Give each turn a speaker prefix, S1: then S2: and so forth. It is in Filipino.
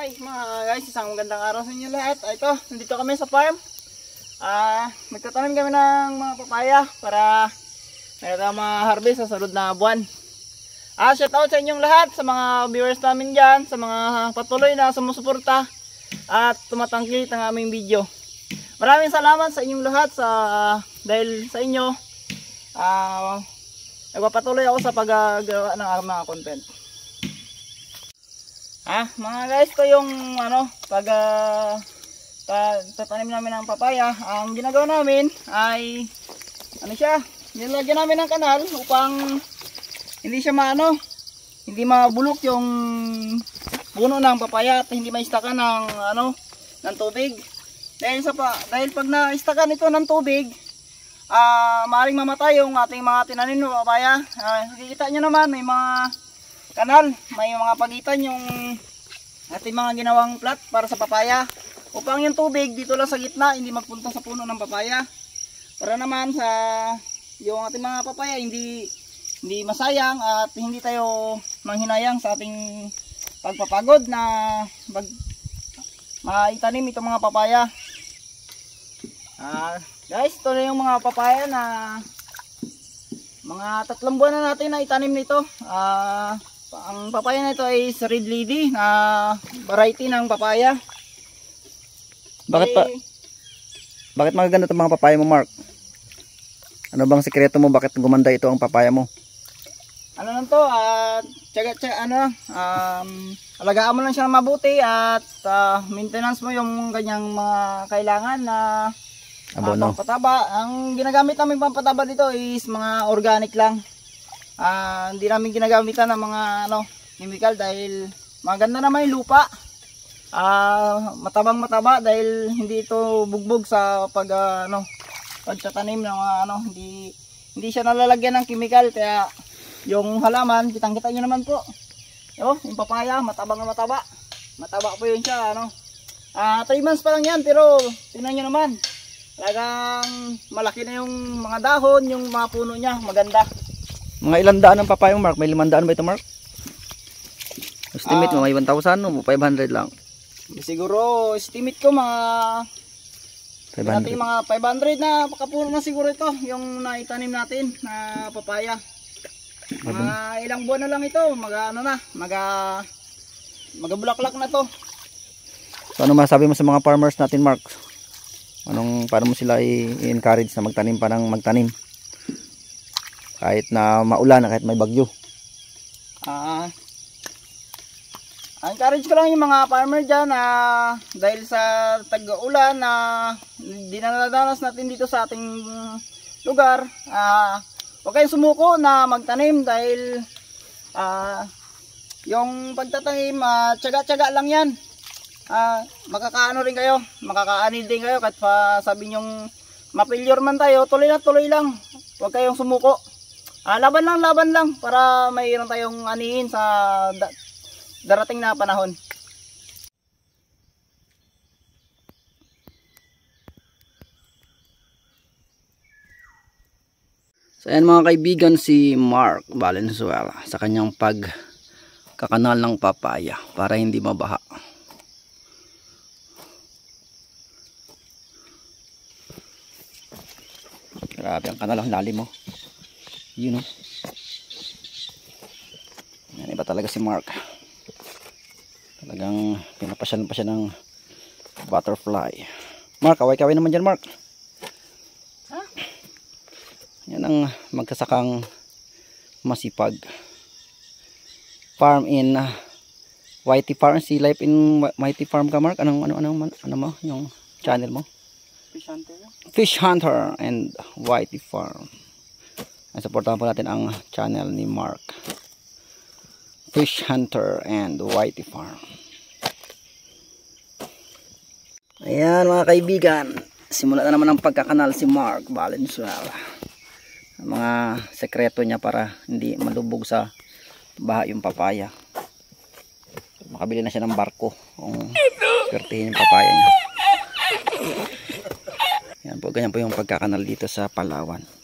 S1: Ay mga guys, isang magandang araw sa inyo lahat. Ito, nandito kami sa farm. Magtatanim kami ng mga papaya para ma-harvest sa sunod na buwan. Shout out sa inyong lahat, sa mga viewers namin dyan, sa mga patuloy na sumusuporta at tumatangkilik ng aming video. Maraming salamat sa inyong lahat dahil sa inyo nagpapatuloy ako sa paggawa ng mga content. Mga guys, ito yung tatanim namin ng papaya. Ang ginagawa namin ay nilagyan namin ng kanal upang hindi siya hindi mabulok yung puno ng papaya at hindi maistakan ng tubig. Dahil pag na-istakan ito ng tubig, maaaring mamatay yung ating mga tinanim na papaya. Nakikita nyo naman, may mga kanal, may mga pagitan yung ating mga ginawang plat para sa papaya upang yung tubig dito lang sa gitna, hindi magpunta sa puno ng papaya, para naman sa yung ating mga papaya hindi masayang at hindi tayo manghinayang sa ating pagpapagod na maitanim itong mga papaya. Guys, ito na yung mga papaya na mga 3 buwan na natin na itanim nito. Ang papaya na ito ay Red Lady na variety ng papaya.
S2: Bakit magaganda itong mga papaya mo, Mark? Ano bang sikreto mo bakit gumanda ito ang papaya mo?
S1: Alagaan mo lang siya mabuti at maintenance mo yung kanyang mga kailangan na pampataba. Ang ginagamit namin pampataba dito is mga organic lang. Hindi namin ginagamitan ng mga chemical dahil maganda naman yung lupa. Matabang mataba dahil hindi ito bugbog sa pagtatanim ng hindi siya nalalagyan ng chemical, kaya yung halaman, kitang-kita nyo naman po. Yung papaya, matabang na mataba. Mataba po yun siya, 3 months pa lang yan, pero tingnan nyo naman. Talagang malaki na yung mga dahon, yung mga puno niya, maganda.
S2: Mga ilang daan ang papaya mo, Mark? May 500 ba ito, Mark? Estimate mo, may 1,000 o 500 lang?
S1: Siguro, estimate ko mga
S2: 500.
S1: Mga 500 na pakapuno na siguro ito, yung naitanim natin na papaya. Ilang buwan na lang ito, magabulaklak na to.
S2: So ano masabi mo sa mga farmers natin, Mark? Paano mo sila i-encourage na magtanim pa ng magtanim? Kahit na maulan, kahit may bagyo.
S1: Encourage ko lang yung mga farmer dyan dahil sa tag-ulan na dinadanas natin dito sa ating lugar, huwag kayong sumuko na magtanim dahil yung pagtatanim, tsaga-tsaga lang yan. Makakaano rin kayo, makakaanid din kayo kahit pa sabi nyong ma-failure man tayo, tuloy na tuloy lang. Huwag kayong sumuko. Laban lang para mayroon tayong anihin sa darating na panahon.
S2: So ayan mga kaibigan, si Mark Valenzuela sa kanyang pagkakanal ng papaya para hindi mabaha. Grabe ang kanal, ang lalim mo. Yun yan, iba talaga si Mark. Talagang pinapasyan pa siya ng butterfly. Mark, kaway-kaway naman dyan, Mark. Yan ang magkasakang masipag. Farm in Whitey Farm. See life in Whitey Farm ka, Mark? Ano mo? Yung channel mo? Fish Hunter and Whitey Farm. Supportahan po natin ang channel ni Mark. Fish Hunter and Whitey Farm. Ayan mga kaibigan, simula na naman ang pagkakanal si Mark Valenzuela. Ang mga sekreto niya para hindi malubog sa baha yung papaya. Makabili na siya ng barko kung swertihin yung papaya niya. Yan po, ganyan po yung pagkakanal dito sa Palawan.